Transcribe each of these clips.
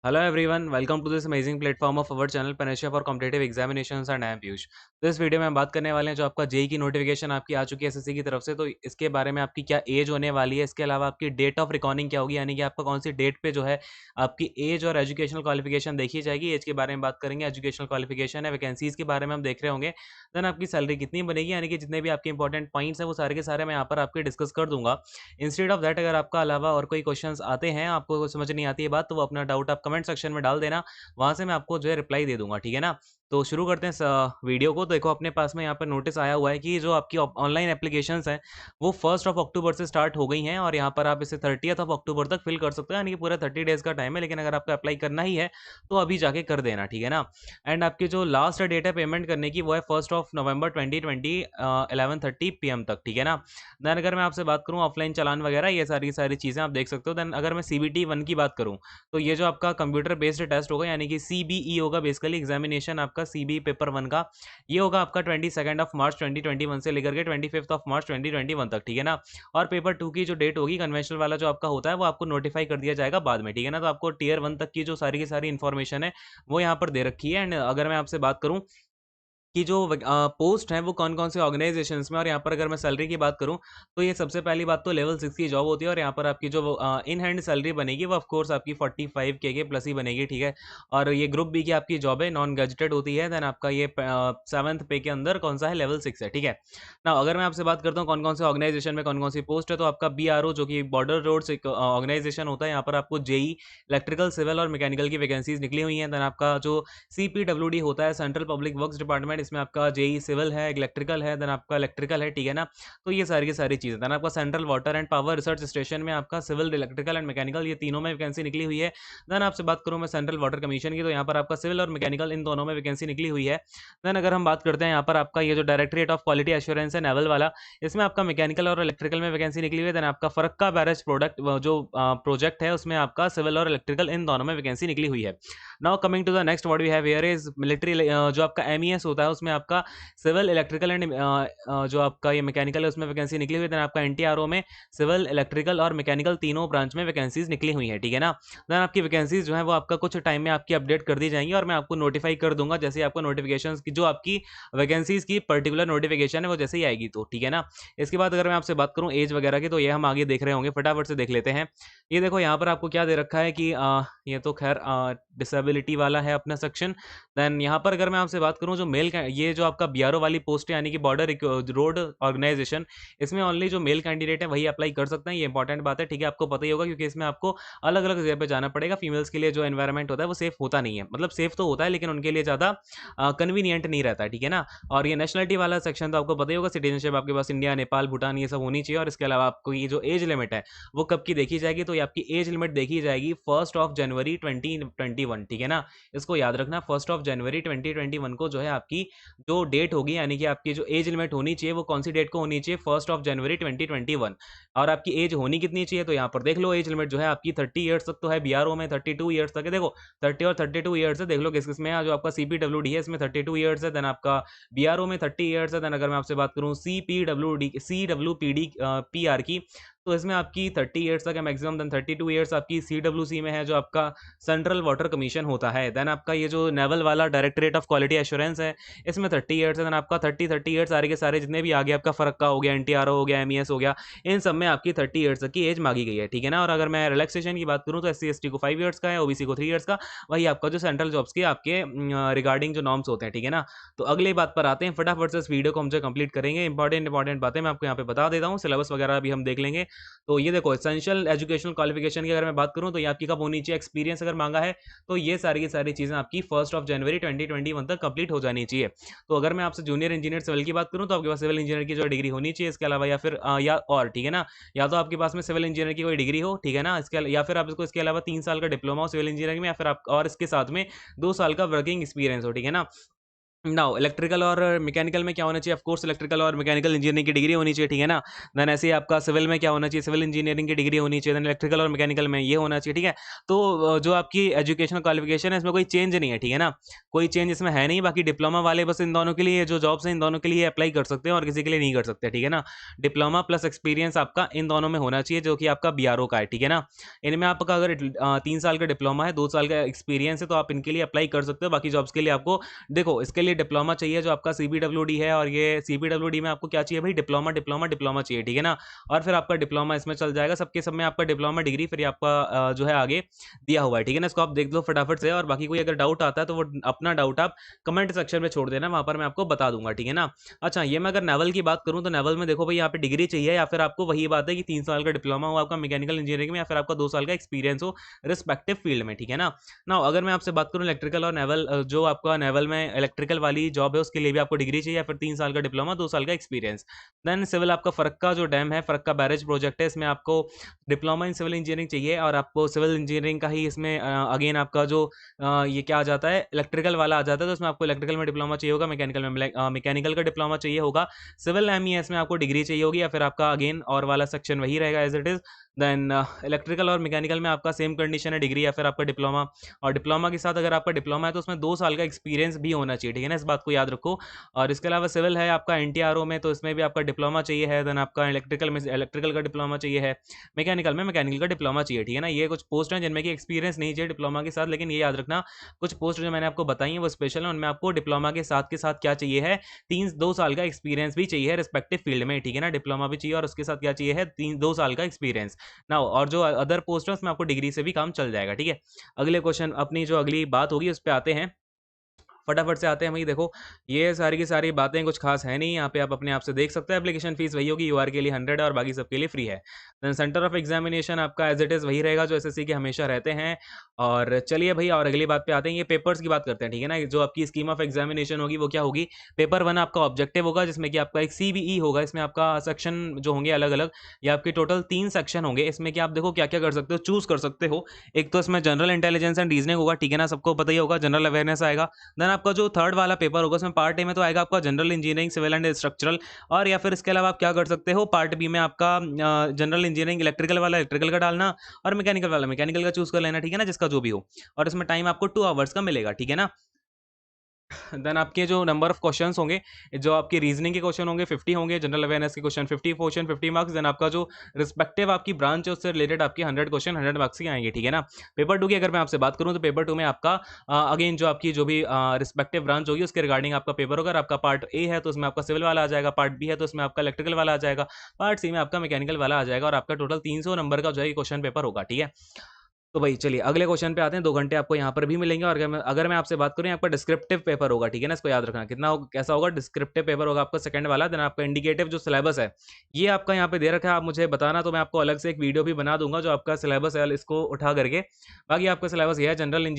Hello everyone, welcome to this amazing platform of our channel Panacea for Competitive Examinations and I am Piyush। तो इस video में हम बात करने वाले हैं जो आपका जेई की नोटिफिकेशन आपकी आ चुकी है एसएससी की तरफ से। तो इसके बारे में आपकी क्या एज होने वाली है, इसके अलावा आपकी डेट ऑफ रिकॉर्डिंग क्या होगी, यानी कि आपका कौन सी डेट पे जो है आपकी एज और एजुकेशनल क्वालिफिकेशन देखी जाएगी। एज के बारे में बात करेंगे, एजुकेशनल क्वालिफिकेशन है, वैकेंसीज के बारे में हम देख रहे होंगे। देन आपकी सैलरी कितनी बनेगी, यानी कि जितने भी आपके इंपॉर्टेंट पॉइंट्स हैं वो सारे के सारे मैं यहाँ पर आपके डिस्कस कर दूंगा। इंस्टेड ऑफ दैट, अगर आपका अलावा और कोई क्वेश्चंस आते हैं, आपको कुछ समझ नहीं आती है बात, तो वो अपना डाउट आप कमेंट सेक्शन में डाल देना। वहाँ से मैं आपको जो है रिप्लाई दे दूँगा, ठीक है ना? तो शुरू करते हैं वीडियो को। देखो अपने पास में यहाँ पर नोटिस आया हुआ है कि जो आपकी ऑनलाइन एप्लीकेशंस हैं, वो 1st ऑफ अक्टूबर से स्टार्ट हो गई हैं और यहाँ पर आप इसे 30th ऑफ अक्टूबर तक फिल कर सकते हो, यानी कि पूरा 30 डेज़ का टाइम है। लेकिन अगर आपको अप्लाई करना ही है, तो अभी जाके कर देना, ठीक है ना? एंड आपकी जो लास्ट डेट है पेमेंट करने की, वो है 1st ऑफ नवंबर 2020 11:30 पीएम तक, ठीक है ना? देन अगर मैं आपसे बात करूँ ऑफलाइन चालान वगैरह, ये सारी की सारी चीज़ें आप देख सकते हो। देन अगर मैं सीबीटी 1 की बात करूँ, तो ये जो आपका कंप्यूटर बेस्ड टेस्ट होगा, यानी कि सीबीई होगा, बेसिकली एग्जामिनेशन आपका सीबीई पेपर 1 का। ये होगा आपका 22 ऑफ मार्च 2021 से लेकर के 25 ऑफ मार्च 2021 तक, ठीक है ना? और पेपर 2 की जो डेट होगी, कन्वेंशनल वाला जो आपका होता है, वो आपको नोटिफाई कर दिया जाएगा बाद में, ठीक है ना? तो आपको टियर 1 तक की जो सारी की सारी इन्फॉर्मेशन है, वो यहाँ पर दे रखी है। एंड अगर मैं आपसे बात करूँ कि जो पोस्ट हैं वो कौन-कौन से ऑर्गनाइजेशंस में, और यहाँ पर अगर मैं सैलरी की बात करूँ, तो ये सबसे पहली बात तो लेवल 6 की जॉब होती है और यहाँ पर आपकी जो इन हैंड सैलरी बनेगी वो ऑफ कोर्स आपकी 45 के प्लस ही बनेगी, ठीक है? और ये ग्रुप बी की आपकी जॉब है, नॉन गजेटेड होती है। देन आपका ये 7th पे के अंदर कौन-सा है, लेवल 6 है, ठीक है? नाउ अगर मैं आपसे बात करता हूँ कौन-कौन से ऑर्गनाइजेशन में कौन-कौन सी पोस्ट है, तो आपका बीआरओ जो कि बॉर्डर रोड्स एक ऑर्गनाइजेशन होता है, यहाँ पर आपको जेईई, इलेक्ट्रिकल, सिविल और मैकेनिकल की वैकेंसीज निकली हुई हैं। देन आपका जो सीपीडब्ल्यूडी होता है, सेंट्रल पब्लिक वर्क्स डिपार्टमेंट, इसमें आपका जेई सिविल है, इलेक्ट्रिकल है, देन आपका इलेक्ट्रिकल है, ठीक है ना? तो ये सारी की सारी चीज़ें। देन आपका central water and power research station में आपका सिविल, इलेक्ट्रिकल एंड मैकेनिकल, ये तीनों में वैकेंसी निकली हुई है। देन आपसे बात करूँ मैं सेंट्रल वाटर कमीशन की, तो यहाँ पर आपका सिविल और मैकेनिकल इन दोनों में वैकेंसी निकली हुई है। देन अगर हम बात करते हैं यहाँ पर आपका ये जो डायरेक्टरेट ऑफ क्वालिटी एश्योरेंस है, नेवल वाला, इसमें आपका मैकेनिकल और इलेक्ट्रिकल में वैकेंसी निकली हुई है। देन आपका फरक्का बैरेज प्रोडक्ट जो प्रोजेक्ट है, उसमें आपका सिविल और इलेक्ट्रिकल इन दोनों में वैकेंसी निकली हुई है। Now coming to the next, what we have here is military, जो आपका एमईएस होता है, उसमें आपका सिविल, इलेक्ट्रिकल एंड जो आपका ये मैकेनिकल है, उसमें वैकेंसी निकली हुई है। देन आपका एनटीआरओ में सिविल, इलेक्ट्रिकल और मैकेनिकल तीनों ब्रांच में वैकेंसीज निकली हुई हैं, ठीक है ना? देन आपकी वैकेंसीज जो है वो आपका कुछ टाइम में आपकी अपडेट कर दी जाएंगी और मैं आपको नोटिफाई कर दूंगा जैसे ही आपको नोटिफिकेशन की, जो आपकी वैकेंसीज की पर्टिकुलर नोटिफिकेशन है, वो जैसे ही आएगी, तो ठीक है ना? इसके बाद अगर मैं आपसे बात करूँ एज वगैरह की, तो ये हम आगे देख रहे होंगे, फटाफट से देख लेते हैं। ये देखो यहाँ पर आपको क्या दे रखा है कि ये तो खैर डिसेबिलिटी वाला है अपना सेक्शन। देन यहाँ पर अगर मैं आपसे बात करूँ जो ये जो आपका बीआरओ वाली पोस्ट है, यानी कि बॉर्डर रोड ऑर्गेनाइजेशन, इसमें ओनली जो मेल कैंडिडेट है वही अप्लाई कर सकते हैं। ये इंपॉर्टेंट बात है, ठीक है? आपको पता ही होगा क्योंकि इसमें आपको अलग अलग जगह पे जाना पड़ेगा। फीमेल्स के लिए जो एनवायरमेंट होता है वो सेफ होता नहीं है, मतलब सेफ तो होता है लेकिन उनके लिए ज़्यादा कन्वीनियंट नहीं रहता है, ठीक है ना? और ये नेशनलिटी वाला सेक्शन तो आपको पता ही होगा, सिटीजनशिप आपके पास इंडिया, नेपाल, भूटान, ये सब होनी चाहिए। और इसके अलावा आपको ये जो एज लिमिट है वो कब की देखी जाएगी, तो ये आपकी एज लिमिट देखी जाएगी 1st ऑफ जनवरी 2021, ठीक है ना? इसको याद रखना, 1st ऑफ जनवरी 2021 को जो है आपकी जो डेट होगी, यानी कि आपकी जो एज लिमिट होनी चाहिए वो कौन सी डेट को होनी चाहिए, 1st ऑफ जनवरी 2021। और आपकी एज होनी कितनी चाहिए, तो यहाँ पर देख लो, एज लिमिट जो है आपकी 30 ईयर्स तक तो है, बीआरओ में 32 ईयर्स तक है। देखो 30 और 32 ईयर्स है, देख लो किस किस में है। जो आपका सीपीडब्ल्यूडी है इसमें 32 ईयर्स है, देन आपका बीआरओ में 30 ईयर्स है। देन अगर मैं आपसे बात करूँ सीडब्ल्यूपीडी पीआर की, तो इसमें आपकी 30 ईयर्स तक है मैक्सिमम। देन 32 ईयर्स आपकी सीडब्ल्यूसी में है, जो आपका सेंट्रल वाटर कमीशन होता है। देन आपका ये जो नेवल वाला डायरेक्टरेट ऑफ क्वालिटी एश्योरेंस है, इसमें 30 ईयर्स है। देन आपका 30 ईयर्स सारे के सारे जितने भी आगे आपका फरक्का हो गया, एनटीआरओ हो गया, एमईएस हो गया, इन सब में आपकी 30 ईयर्स तक की एज मांगी गई है, ठीक है ना? और अगर मैं रिलैक्सेशन की बात करूँ तो एससी एसटी को 5 ईयर्स का है, ओबीसी को 3 ईयर्स का। वही आपका जो सेंट्रल जॉब्स के आपके रिगार्डिंग जो नॉर्म्स होते हैं, ठीक है ना? तो अगली बात पर आते हैं, फटाफट से इस वीडियो को हम जो कंप्लीट करेंगे। इंपॉर्टेंट बातें मैं आपको यहाँ पे बता देता हूँ, सिलेबस वगैरह भी हम देख लेंगे। तो ये देखो एसेंशियल एजुकेशनल क्वालिफिकेशन की अगर मैं बात करूँ, तो ये आपकी कब होनी चाहिए, एक्सपीरियंस अगर मांगा है, तो ये सारी की सारी चीज़ें आपकी 1st ऑफ जनवरी 2021 तक कंप्लीट हो जानी चाहिए। तो अगर मैं आपसे जूनियर इंजीनियर सिविल की बात करूँ, तो आपके पास सिविल इंजीनियर की जो डिग्री होनी चाहिए। इसके अलावा या फिर या और, ठीक है ना? या तो आपके पास में सिविल इंजीनियर की कोई डिग्री हो, ठीक है ना? या फिर आप इसको इसके अलावा 3 साल का डिप्लोमा हो सिविल इंजीनियरिंग में, या फिर आप और इसके साथ में 2 साल का वर्किंग एक्सपीरियंस हो, ठीक है ना? नाउ इलेक्ट्रिकल और मैकेनिकल में क्या होना चाहिए? ऑफ कोर्स इलेक्ट्रिकल और मैकेनिकल इंजीनियरिंग की डिग्री होनी चाहिए, ठीक है ना? देन ऐसे ही आपका सिविल में क्या होना चाहिए? सिविल इंजीनियरिंग की डिग्री होनी चाहिए, देन इलेक्ट्रिकल और मैकेनिकल में ये होना चाहिए, ठीक है? तो जो आपकी एजुकेशनल क्वालिफिकेशन है इसमें कोई चेंज नहीं है, ठीक है ना? कोई चेंज इसमें है नहीं, बाकी डिप्लोमा वाले बस इन दोनों के लिए जो जॉब्स हैं इन दोनों के लिए अप्लाई कर सकते हैं और किसी के लिए नहीं कर सकते, ठीक है ना? डिप्लोमा प्लस एक्सपीरियंस आपका इन दोनों में होना चाहिए जो कि आपका बीआरओ का है, ठीक है ना? इनमें आपका अगर 3 साल का डिप्लोमा है, 2 साल का एक्सपीरियंस है तो आप इनके लिए अप्लाई कर सकते हो, बाकी जॉब्स के लिए आपको देखो इसके लिए डिप्लोमा चाहिए जो आपका सीपीडब्ल्यूडी है और ये सीपीडब्ल्यूडी में आपको क्या चाहिए भाई? डिप्लोमा डिप्लोमा डिप्लोमा चाहिए, ठीक है ना? और फिर आपका डिप्लोमा इसमें चल जाएगा, सबके सब में आपका डिप्लोमा डिग्री फिर ये आपका जो है आगे दिया हुआ है, ठीक है ना? इसको आप देख लो फटाफट से, और बाकी कोई अगर डाउट आता है तो वो अपना डाउट आप कमेंट सेक्शन में छोड़ देना, वहां पर मैं आपको बता दूंगा, ठीक है ना? अच्छा, ये मैं अगर नेवल की बात करूं तो नेवल में देखो भाई यहाँ पे डिग्री चाहिए या फिर आपको वही बात है कि 3 साल का डिप्लोमा हो आपका मैकेनिकल इंजीनियरिंग में या फिर आपका 2 साल का एक्सपीरियंस हो रिस्पेक्टिव फील्ड में, ठीक है ना? ना अगर मैं आपसे बात करूं इलेक्ट्रिकल और नेवल, जो आपका नेवल में इलेक्ट्रिकल वाली जॉब है उसके लिए भी आपको डिग्री चाहिए या फिर 3 साल का डिप्लोमा 2 साल का एक्सपीरियंस। देन सिविल आपका फरक्का जो डैम है, फरक्का बैरेज प्रोजेक्ट है, इसमें आपको डिप्लोमा इन सिविल इंजीनियरिंग चाहिए और आपको सिविल इंजीनियरिंग का ही इसमें अगेन आपका जो ये क्या आ जाता है इलेक्ट्रिकल वाला आ जाता है, तो उसमें आपको इलेक्ट्रिकल में डिप्लोमा चाहिए होगा, मैकेनिकल में मैकेनिकल का डिप्लोमा चाहिए होगा, सिविल एमईएस में आपको डिग्री चाहिए होगी या फिर आपका अगेन और वाला सेक्शन वही रहेगा as it is. Then electrical और मैकेनिकल में आपका सेम कंडीशन है, डिग्री या फिर आपका डिप्लोमा, और डिप्लोमा के साथ अगर आपका डिप्लोमा है तो उसमें 2 साल का एक्सपीरियंस भी होना चाहिए, ठीक है ना? इस बात को याद रखो। और इसके अलावा सिविल है आपका एनटीआरओ में, तो इसमें भी आपका डिप्लोमा चाहिए है, देन आपका इलेक्ट्रिकल में इलेक्ट्रिकल का डिप्लोमा चाहिए है, मैकेनिकल में मैकेनिकल का डिप्लोमा चाहिए, ठीक है ना? ये कुछ पोस्ट हैं जिनमें कि एक्सपीरियंस नहीं चाहिए डिप्लोमा के साथ, लेकिन ये याद रखना कुछ पोस्ट जो मैंने आपको बताई हैं वो स्पेशल है, उनमें आपको डिप्लोमा के साथ क्या चाहिए है? 2 साल का एक्सपीरियंस भी चाहिए है रिस्पेक्टिव फील्ड में, ठीक है ना? डिप्लोमा भी चाहिए और उसके साथ क्या चाहिए है? 2 साल का एक्सपीरियंस ना। और जो अदर पोस्ट है उसमें आपको डिग्री से भी काम चल जाएगा, ठीक है? अगले क्वेश्चन अपनी जो अगली बात होगी उस पर आते हैं, फटाफट से आते हैं भाई। देखो ये सारी की सारी बातें कुछ खास है नहीं, यहाँ पे आप अपने आप से देख सकते हैं। एप्लीकेशन फीस वही होगी, यूआर के लिए 100 है और बाकी सबके लिए फ्री है। देन सेंटर ऑफ एग्जामिनेशन आपका एज इट इज़ वही रहेगा जो एसएससी के हमेशा रहते हैं। और चलिए भाई, और अगली बात पे आते हैं, ये पेपर्स की बात करते हैं, ठीक है ना? जो आपकी स्कीम ऑफ एग्जामिनेशन होगी वो क्या होगी? पेपर 1 आपका ऑब्जेक्टिव होगा जिसमें कि आपका एक सीबीई होगा, इसमें आपका सेक्शन जो होंगे अलग अलग, ये आपके टोटल 3 सेक्शन होंगे। इसमें कि आप देखो क्या क्या कर सकते हो, चूज कर सकते हो। एक तो इसमें जनरल इंटेलिजेंस एंड रीजनिंग होगा, ठीक है ना? सबको पता ही होगा, जनरल अवेयरनेस आएगा। देन आपका जो थर्ड वाला पेपर होगा उसमें पार्ट ए में तो आएगा आपका general engineering civil and structural, और या फिर इसके अलावा आप क्या कर सकते हो, पार्ट बी में आपका जनरल इंजीनियरिंग इलेक्ट्रिकल वाला इलेक्ट्रिकल का डालना और मैकेनिकल वाला मैकेनिकल का चूज कर लेना, ठीक है ना? जिसका जो भी हो। और इसमें टाइम आपको 2 आवर्स का मिलेगा, ठीक है ना? देन आपके जो नंबर ऑफ क्वेश्चंस होंगे, जो आपके रीजनिंग के क्वेश्चन होंगे 50 होंगे, जनरल अवेयरनेस के क्वेश्चन 50 क्वेश्चन 50 मार्क्स। देन आपका जो रिस्पेक्टिव आपकी ब्रांच है उससे रिलेटेड आपके 100 क्वेश्चन 100 मार्क्स के आएंगे, ठीक है ना? पेपर 2 की अगर मैं आपसे बात करूं तो पेपर 2 में आपका अगेन जो आपकी जो भी रिस्पेक्टिव ब्रांच होगी उसके रिगार्डिंग आपका पेपर होगा। आपका पार्ट ए है तो उसमें आपका सिविल वाला आ जाएगा, पार्ट बी है तो उसमें आपका इलेक्ट्रिकल वाला आ जाएगा, पार्ट सी में आपका मैकेनिकल वाला आ जाएगा, और आपका टोटल 300 नंबर का जो है क्वेश्चन पेपर होगा, ठीक है? तो भाई चलिए अगले क्वेश्चन पे आते हैं। 2 घंटे आपको यहाँ पर भी मिलेंगे, और अगर मैं आपसे बात करूँ, आपका डिस्क्रिप्टिव पेपर होगा, ठीक है ना? इसको याद रखना कितना कैसा होगा। डिस्क्रिप्टिव पेपर होगा आपका सेकंड वाला। देन आपका इंडिकेटिव जो सिलेबस है ये आपका यहाँ पे दे रखा है, आप मुझे बताना, तो मैं आपको अलग से एक वीडियो भी बना दूंगा जो आपका सिलेबस है इसको उठा करके। बाकी आपका सिलेबस ये है, जनरल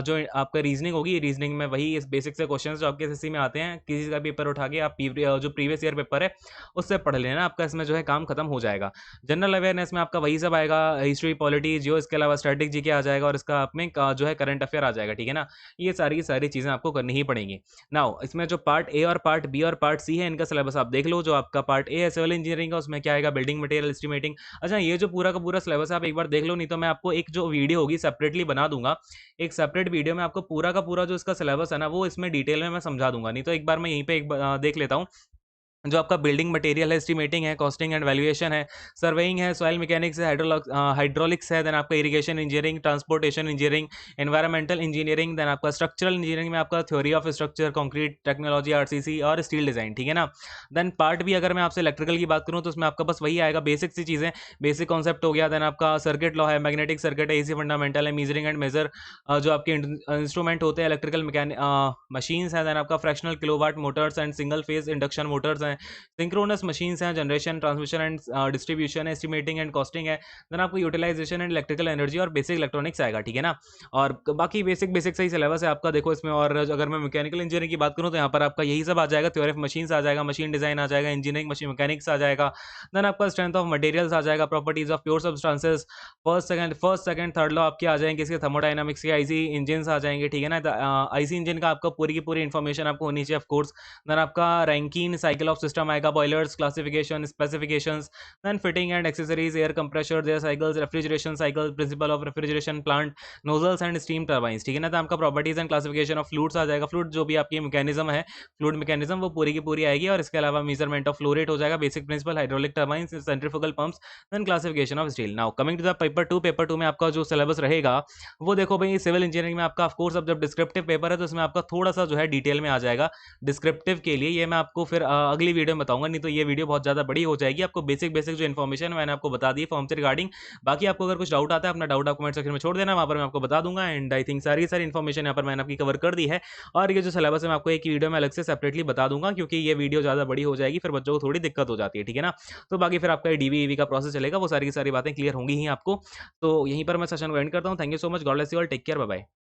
जो आपका रीजनिंग होगी, रीजनिंग में वही इस बेसिक से क्वेश्चन जो आपके एसएससी में आते हैं, किसी का पेपर उठा के आप जो प्रीवियस ईयर पेपर है उससे पढ़ लेना, आपका इसमें जो है काम खत्म हो जाएगा। जनरल अवेयरनेस में आपका वही सब आएगा, हिस्ट्री पॉलिटी जियो, इसके अलावा स्टैटिक जीके आ जाएगा, और इसका आप में जो है करंट अफेयर आ जाएगा, ठीक है ना? ये सारी की सारी चीजें आपको करनी ही पड़ेंगी। नाउ इसमें जो पार्ट ए और पार्ट बी और पार्ट सी है इनका सिलेबस आप देख लो। जो आपका पार्ट ए है सिविल इंजीनियरिंग का, उसमें क्या आएगा? Building material estimating. अच्छा, ये जो पूरा का पूरा सिलेबस आप एक बार देख लो, नहीं तो मैं आपको एक जो वीडियो होगी सेपरेटली बना दूंगा, एक सेपरेट वीडियो में आपको पूरा का पूरा जो इसका सिलेबस है ना वो इसमें डिटेल में मैं समझा दूंगा। नहीं तो एक बार मैं यहीं पे देख लेता हूँ। जो आपका बिल्डिंग मटेरियल है, एस्टिमेटिंग है, कॉस्टिंग एंड वैल्यूएशन है, सर्वेइंग है, सॉइल मैकेनिक्स है, हाइड्रोलिक्स है, देन आपका irrigation engineering, transportation engineering, environmental engineering, then आपका स्ट्रक्चरल इंजीनियरिंग में आपका theory of structure, concrete technology, RCC और स्टील डिजाइन, ठीक है ना? देन पार्ट भी अगर मैं आपसे इलेक्ट्रिकल की बात करूँ तो उसमें आपका बस वही आएगा, बेसिक सी चीज़ें, बेसिक कॉन्सेप्ट हो गया। देन आपका सर्किट लॉ है, मैग्नेटिक सर्किट है, एसी फंडामेंटल है, मीजरिंग एंड मेजर जो आपके इंस्ट्रूमेंट होते हैं, इलेक्ट्रिकल मशीन्स है, देन आपका fractional kilowatt Motors and single phase induction Motors है, सिंक्रोनस मशीन्स हैं, जनरेशन, ट्रांसमिशन एंड डिस्ट्रीब्यूशन है, एस्टिमेटिंग एंड कॉस्टिंग है, देन आपको यूटिलाइजेशन एंड इलेक्ट्रिकल एनर्जी और बेसिक इलेक्ट्रॉनिक्स आएगा, ठीक है ना। और बाकी बेसिक बेसिक सही सिलेबस है आपका, देखो इसमें। और अगर मैं मैकेनिकल इंजीनियरिंग की बात करूँ तो यहाँ पर आपका यही सब आ जाएगा, थ्योरी ऑफ मशीन्स आ जाएगा, मशीन डिजाइन आ जाएगा, इंजीनियरिंग मशीन मैकेनिक्स आ जाएगा, देन आपका स्ट्रेंथ ऑफ मटेरियल्स आ जाएगा, properties of pure substances, first second third law आपके आ जाएंगे, इसके थर्मोडायनामिक्स के आईसी इंजन आ जाएंगे, ठीक है ना। आईसी इंजन का आपका पूरी की पूरी इन्फॉर्मेशन आपको होनी चाहिए ऑफ कोर्स। देन आपका रैंकिन साइकिल ऑफ सिस्टम आएगा, boilers, classification, specifications, then fitting and accessories, air compressor, their cycles, refrigeration cycle, principle of refrigeration plant, nozzles and steam turbines, ठीक है ना। तो आपका properties and classification of fluids आ जाएगा, fluid जो भी आपकी मैकेनिज्म है, फ्लूइड मैकेनिज्म, वो पूरी की पूरी आएगी। और इसके अलावा मेजरमेंट ऑफ फ्लो रेट हो जाएगा, basic principle, hydraulic turbines, centrifugal pumps, then classification of steel. Now coming to the paper 2 में आपका जो सिलेबस रहेगा वो देखो भाई, सिविल इंजीनियरिंग में आपका ऑफ कोर्स अब जब डिस्क्रिप्टिव पेपर है तो इसमें आपका थोड़ा सा जो है डिटेल में आ जाएगा डिस्क्रिप्टिव के लिए। ये मैं आपको फिर अगली वीडियो में बताऊंगा, नहीं तो ये वीडियो बहुत ज्यादा बड़ी हो जाएगी। आपको बेसिक बेसिक जो इन्फॉर्मेशन मैंने आपको बता दी फॉर्म से रिगार्डिंग। बाकी आपको अगर कुछ डाउट आता है, अपना डाउट आप कमेंट सेक्शन में छोड़ देना, वहां पर मैं आपको बता दूंगा। एंड आई थिंक सारी सारी इन्फॉर्मेशन यहाँ पर मैंने आपकी कवर कर दी है। और ये जो सिलेबस है मैं आपको एक वीडियो में अलग से सेपरेटली बता दूंगा, क्योंकि ये वीडियो ज्यादा बड़ी हो जाएगी, फिर बच्चों को थोड़ी दिक्कत हो जाती है, ठीक है ना। तो बाकी फिर आपका डीबीईवी का प्रोसेस चलेगा, वो सारी की सारी बातें क्लियर होंगी ही आपको। तो यहीं पर मैं सेशन को एंड करता हूँ। Thank you so much, God bless you all, take care, bye bye.